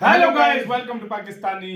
Hello guys, welcome to Pakistani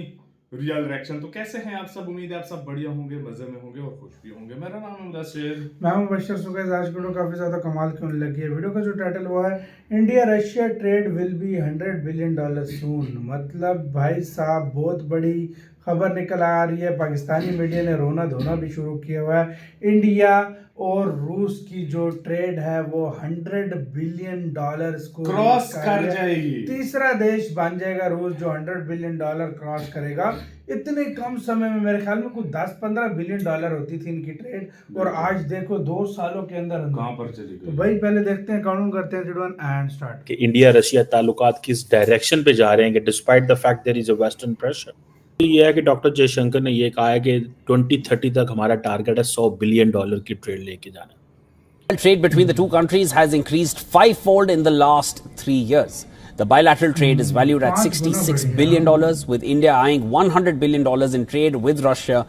real reaction. तो कैसे हैं आप सब? उम्मीद है आप सब बढ़िया होंगे, मजे में होंगे और खुश भी होंगे। मेरा नाम है मुदस्सिर। मैं हूं बशर सुगैस। आज वीडियो काफ़ी ज़्यादा कमाल की होने लगी है। वीडियो का जो टाइटल हुआ है India Russia trade will be $100 billion soon. मतलब भाई साहब बहुत बड़ी खबर निकल आ रही है। पाकिस्तानी मीडिया ने रोना धोना भी शुरू किया हुआ है। इंडिया और रूस की जो ट्रेड है वो $100 बिलियन को क्रॉस कर जाएगी। तीसरा देश बन जाएगा रूस जो $100 बिलियन क्रॉस करेगा। इतने कम समय में मेरे ख्याल में कुछ 10-15 बिलियन डॉलर होती थी इनकी ट्रेड और आज देखो 2 सालों के अंदर कहां पर चली गई। तो भाई पहले देखते हैं, काउंट करते हैं 3 2 1 एंड स्टार्ट। कि इंडिया रशिया ताल्लुकात किस डायरेक्शन पे जा रहे हैं कि despite the fact there is a western pressure. ये है कि डॉक्टर जयशंकर ने ये कहा है कि 2030 तक हमारा टारगेट है $100 बिलियन की ट्रेड लेके जाना। Trade between the two countries has increased fivefold in the last 3 years. The bilateral trade is valued at $66 billion, with India eyeing $100 billion in trade with Russia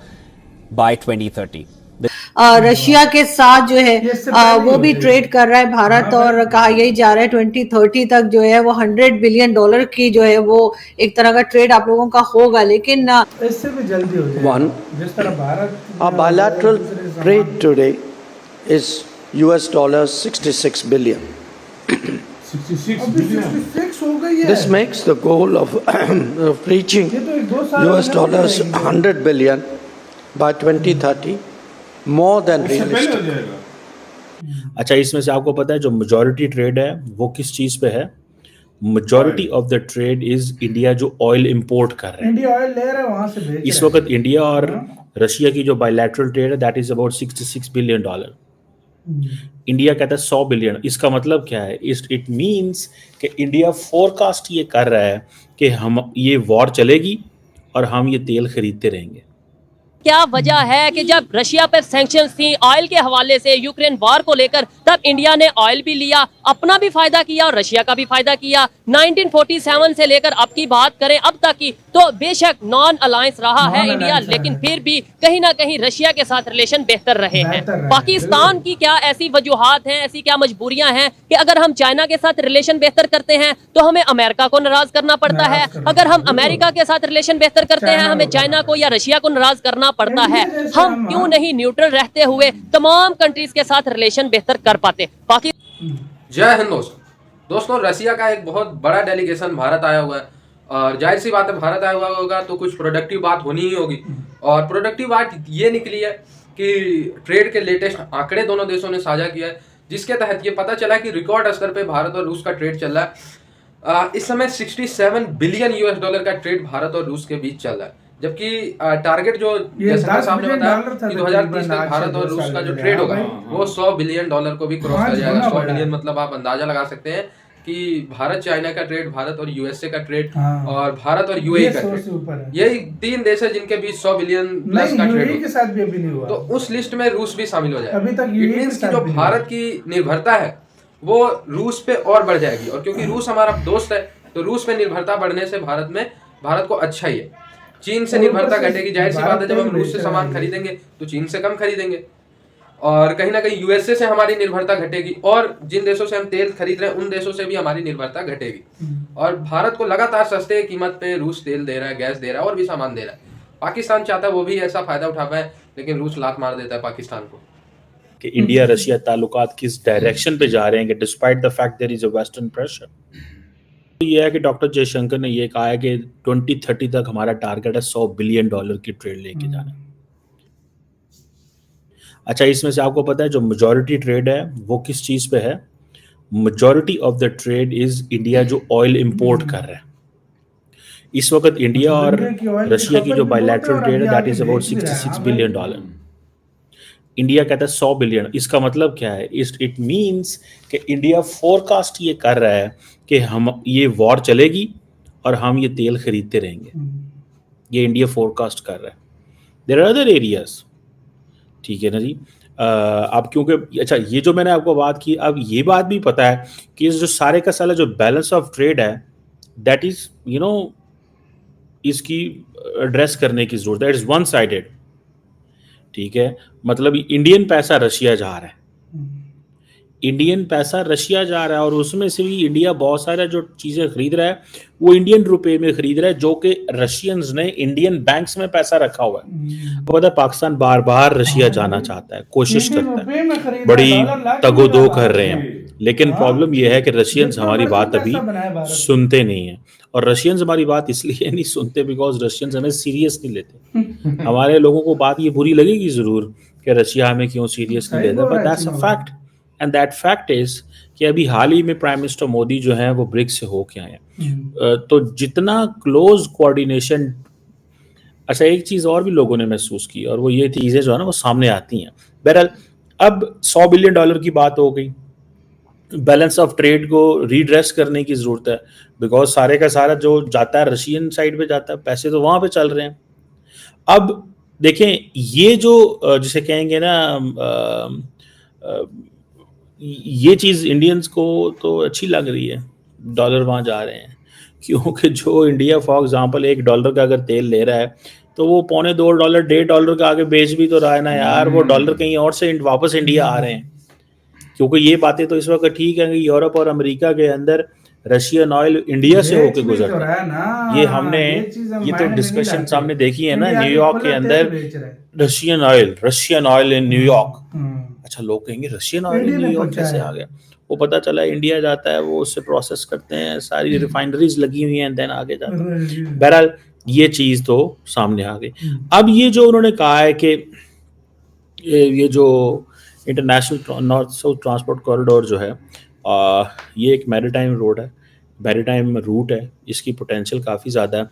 by 2030. Russia के साथ जो है वो भी trade कर रहा है भारत, और कहा यही जा रहा है 2030 तक जो है वो $100 बिलियन की जो है वो एक तरह का ट्रेड आप लोगों का होगा, लेकिन इससे भी जल्दी हो जाएगा। One, जिस तरह Bharat our bilateral trade today is $66 billion. 66 अभी बिलियन 66 हो गई है। This makes the goal of reaching ये तो 1-2 साल $100 billion by 2030 more than उससे पहले हो realistic. जाएगा। अच्छा, इसमें से आपको पता है जो मेजॉरिटी ट्रेड है वो किस चीज पे है? Majority of the trade is India जो ऑयल इंपोर्ट कर रहे हैं। इंडिया ऑयल ले रहा है वहां से बेच इस रहा है। वक्त इंडिया और रशिया की जो बायलैटरल ट्रेड है that is about $66 billion. India कहता है 100 बिलियन। इसका मतलब क्या है? इट मींस कि इंडिया फोरकास्ट ये कर रहा है कि हम ये वॉर चलेगी और हम ये तेल खरीदते रहेंगे। क्या वजह है कि जब रशिया पर सैंक्शंस थी ऑयल के हवाले से यूक्रेन वार को लेकर, तब इंडिया ने ऑयल भी लिया, अपना भी फायदा किया और रशिया का भी फायदा किया। 1947 से लेकर अब की बात करें अब तक की, तो बेशक नॉन अलायंस रहा है इंडिया, लेकिन फिर भी कहीं ना कहीं रशिया के साथ रिलेशन बेहतर रहे हैं। पाकिस्तान की क्या ऐसी वजूहात हैं, ऐसी क्या मजबूरियां हैं कि अगर हम चाइना के साथ रिलेशन बेहतर करते हैं तो हमें अमेरिका को नाराज करना पड़ता है, अगर हम अमेरिका के साथ रिलेशन बेहतर करते हैं हमें चाइना को या रशिया को नाराज करना पड़ता है। हम क्यों नहीं न्यूट्रल रहते हुए तमाम कंट्रीज के साथ रिलेशन बेहतर कर पाते? जय हिंद दोस्तों, रशिया का एक बहुत बड़ा डेलीगेशन भारत आया हुआ है और जाहिर सी बात है भारत आया हुआ होगा तो कुछ प्रोडक्टिव बात होनी ही होगी। और प्रोडक्टिव बात ये निकली है कि ट्रेड के लेटेस्ट आंकड़े दोनों देशों ने साझा किया है, जिसके तहत ये पता चला कि रिकॉर्ड स्तर पे भारत और रूस का ट्रेड चल रहा है। इस समय $67 बिलियन का ट्रेड भारत और रूस के बीच चल रहा है, जबकि टारगेट जो जैसा साहब ने बताया कि 2030 तक भारत और रूस का जो ट्रेड होगा वो $100 बिलियन को भी क्रॉस कर जाएगा। 100 बिलियन मतलब आप अंदाजा लगा सकते हैं कि भारत चाइना का ट्रेड, भारत और यूएसए का ट्रेड और भारत और यूएई का ट्रेड, यही 3 देश है जिनके बीच 100 बिलियन प्लस का ट्रेड के साथ भी अभी नहीं हुआ। तो उस लिस्ट में रूस भी शामिल हो जाएगा। अभी तक इट मींस कि जो भारत की निर्भरता है वो रूस पे और बढ़ जाएगी, और क्योंकि रूस हमारा दोस्त है तो रूस पे निर्भरता बढ़ने से भारत को अच्छा ही है। चीन से निर्भरता घटेगी, जाहिर सी बात है जब हम रूस से सामान खरीदेंगे तो चीन से कम खरीदेंगे, और कहीं ना कहीं यूएसए से हमारी निर्भरता घटेगी, और जिन देशों से हम तेल खरीद रहे हैं उन देशों से भी हमारी निर्भरता घटेगी। और भारत को लगातार सस्ते कीमत पे रूस तेल दे रहा है, गैस दे रहा है और भी सामान दे रहा है। पाकिस्तान चाहता है वो भी ऐसा फायदा उठा पाए, लेकिन रूस लात मार देता है पाकिस्तान को। कि इंडिया रशिया ताल्लुकात किस डायरेक्शन पे जा रहे हैं कि despite the fact there is a western pressure. ये है कि डॉक्टर जयशंकर ने ये कहा है कि 2030 तक हमारा टारगेट है $100 बिलियन की ट्रेड लेके जाना। अच्छा, इसमें से आपको पता है जो मेजॉरिटी ट्रेड है वो किस चीज पे है? Majority of the trade is India जो ऑयल इंपोर्ट कर रहा है। इस वक्त इंडिया और रशिया की जो बायलैटरल ट्रेड है that is about $66 billion. India कहता है 100 बिलियन। इसका मतलब क्या है? इट मींस कि इंडिया फोरकास्ट ये कर रहा है कि हम ये वॉर चलेगी और हम ये तेल खरीदते रहेंगे। ये इंडिया फोरकास्ट कर रहा है। देयर आर अदर एरियाज, ठीक है ना जी। अब क्योंकि अच्छा ये जो मैंने आपको बात की, अब ये बात भी पता है कि इस जो सारे का सारा जो बैलेंस ऑफ ट्रेड है दैट इज इसकी एड्रेस करने की जरूरत है। इट इज वन साइडेड, ठीक है। मतलब इंडियन पैसा रशिया जा रहा है, इंडियन पैसा रशिया जा रहा है और उसमें से भी इंडिया बहुत सारा जो चीज़ें खरीद रहा है वो इंडियन रुपए में खरीद रहा है, जो कि रशियंस ने इंडियन बैंक्स में पैसा रखा हुआ है। तो पता है पाकिस्तान बार बार रशिया जाना चाहता है, कोशिश करता है, बड़ी तगोदो कर रहे हैं, लेकिन प्रॉब्लम यह है कि रशियंस हमारी बात अभी सुनते नहीं हैं। और रशियंस हमारी बात इसलिए नहीं सुनते बिकॉज रशियंस हमें सीरियस नहीं लेते। हमारे लोगों को बात ये बुरी लगेगी जरूर कि रशिया हमें क्यों सीरियस नहीं लेता, but that's a fact and that fact is कि अभी हाल ही में प्राइम मिनिस्टर मोदी जो है वो ब्रिक्स से होके आए हैं। तो जितना क्लोज कोऑर्डिनेशन, अच्छा एक चीज़ और भी लोगों ने महसूस की और वो ये चीज़ें जो है ना वो सामने आती हैं। बहरहाल अब $100 बिलियन की बात हो गई, बैलेंस ऑफ ट्रेड को रीड्रेस करने की ज़रूरत है बिकॉज सारे का सारा जो जाता है रशियन साइड पे जाता है, पैसे तो वहाँ पे चल रहे हैं। अब देखें ये जो जिसे कहेंगे ना ये चीज़ इंडियंस को तो अच्छी लग रही है, डॉलर वहाँ जा रहे हैं, क्योंकि जो इंडिया फॉर एग्जांपल $1 का अगर तेल ले रहा है तो वो $2.25 $1.5 का आगे बेच भी तो रहा है ना यार, वो डॉलर कहीं और से वापस इंडिया आ रहे हैं। क्योंकि ये बातें तो इस वक्त ठीक है कि यूरोप और अमेरिका के अंदर रशियन ऑयल इंडिया से होकर गुजरता है। ये हमने ये तो डिस्कशन सामने देखी है ना, न्यूयॉर्क के अंदर रशियन ऑयल इन न्यूयॉर्क। अच्छा लोग कहेंगे रशियन ऑयल इन न्यूयॉर्क कैसे आ गया? वो पता चला इंडिया जाता है, वो उससे प्रोसेस करते हैं, सारी रिफाइनरीज लगी हुई हैं, देन आगे जाता है। बहरहाल ये चीज़ तो सामने आ गई। अब ये जो उन्होंने कहा है कि ये जो international north south transport corridor जो है ये एक मैरीटाइम रोड है, मैरीटाइम रूट है, इसकी पोटेंशियल काफ़ी ज़्यादा है,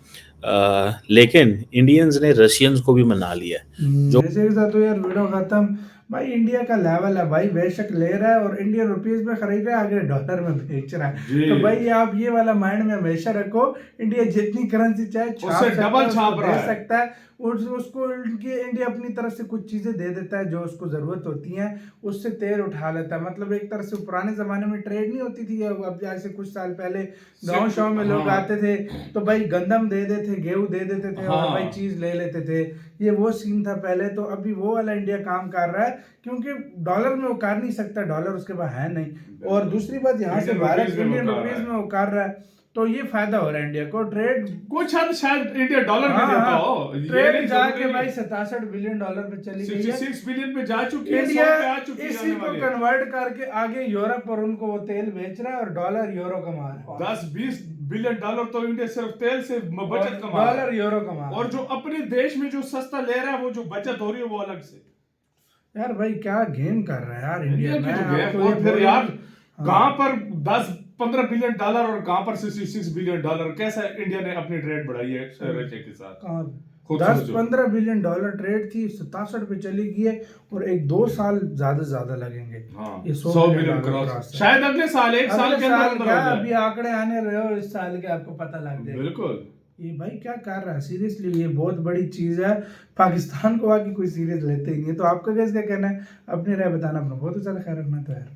लेकिन इंडियंस ने रशियंस को भी मना लिया है। जो जैसे के साथ तो यार वीडियो खत्म भाई। इंडिया का लेवल है भाई, बेशक ले रहा है और इंडियन रुपीस में खरीद रहा है, आगे डॉलर में बेच रहा है। तो भाई आप ये वाला माइंड में हमेशा रखो, इंडिया जितनी करेंसी चाहे छाप दे सकता है, उसको इंडिया अपनी तरफ से कुछ चीजें दे देता है जो उसको जरूरत होती है, उससे तेल उठा लेता है। मतलब एक तरह से पुराने जमाने में ट्रेड नहीं होती थी, अब जैसे कुछ साल पहले गाँव शाँव में लोग आते थे तो भाई गंदम दे देते थे, गेहूं दे देते थे और भाई चीज ले लेते थे। ये वो सीन था पहले। तो अभी वो वाला इंडिया काम कर रहा है क्योंकि डॉलर में वो कर नहीं सकता, डॉलर उसके पास है नहीं। और दूसरी बात यहाँ से भारत इंडियन रुपीज में वो कर रहा है, तो ये फायदा हो रहा है इंडिया को। ट्रेड कुछ हद शायद इंडिया डॉलर में देता हो, ट्रेड जाके भाई $67 बिलियन पे चली गई है, 66 बिलियन पे जा चुकी है, इंडिया 100 पे आ चुकी है। इसी को कन्वर्ट करके आगे यूरोप और उनको वो तेल बेच रहा है और डॉलर यूरो कमा रहा है। $10-20 बिलियन तो इंडिया सिर्फ तेल से बचत कमा रहा है, डॉलर यूरो कमा रहा है। और जो अपने देश में जो सस्ता ले रहा है वो जो बचत हो रही है वो अलग से। यार भाई क्या गेम कर रहा है यार इंडिया में। और फिर यार कहां पर $10-15 बिलियन और कहां पर $66 बिलियन, कैसा इंडिया ने अपनी ट्रेड बढ़ाई है रशिया के साथ? 10-15 बिलियन ट्रेड थी, 67 पे चली गई है और 1-2 साल ज्यादा लगेंगे। ये 100 बिलियन क्रॉस शायद अगले साल, एक साल के अंदर। अभी आंकड़े आने रहे हो इस साल के, आपको पता लग जाएगा। बिल्कुल। ये भाई क्या कर रहा है सीरियसली, ये बहुत बड़ी चीज है। पाकिस्तान को आगे कोई सीरियस लेते ही नहीं है। तो आपका कैसे क्या कहना है, अपनी राय बताना, अपना बहुत अच्छा ख्याल रखना। तो यार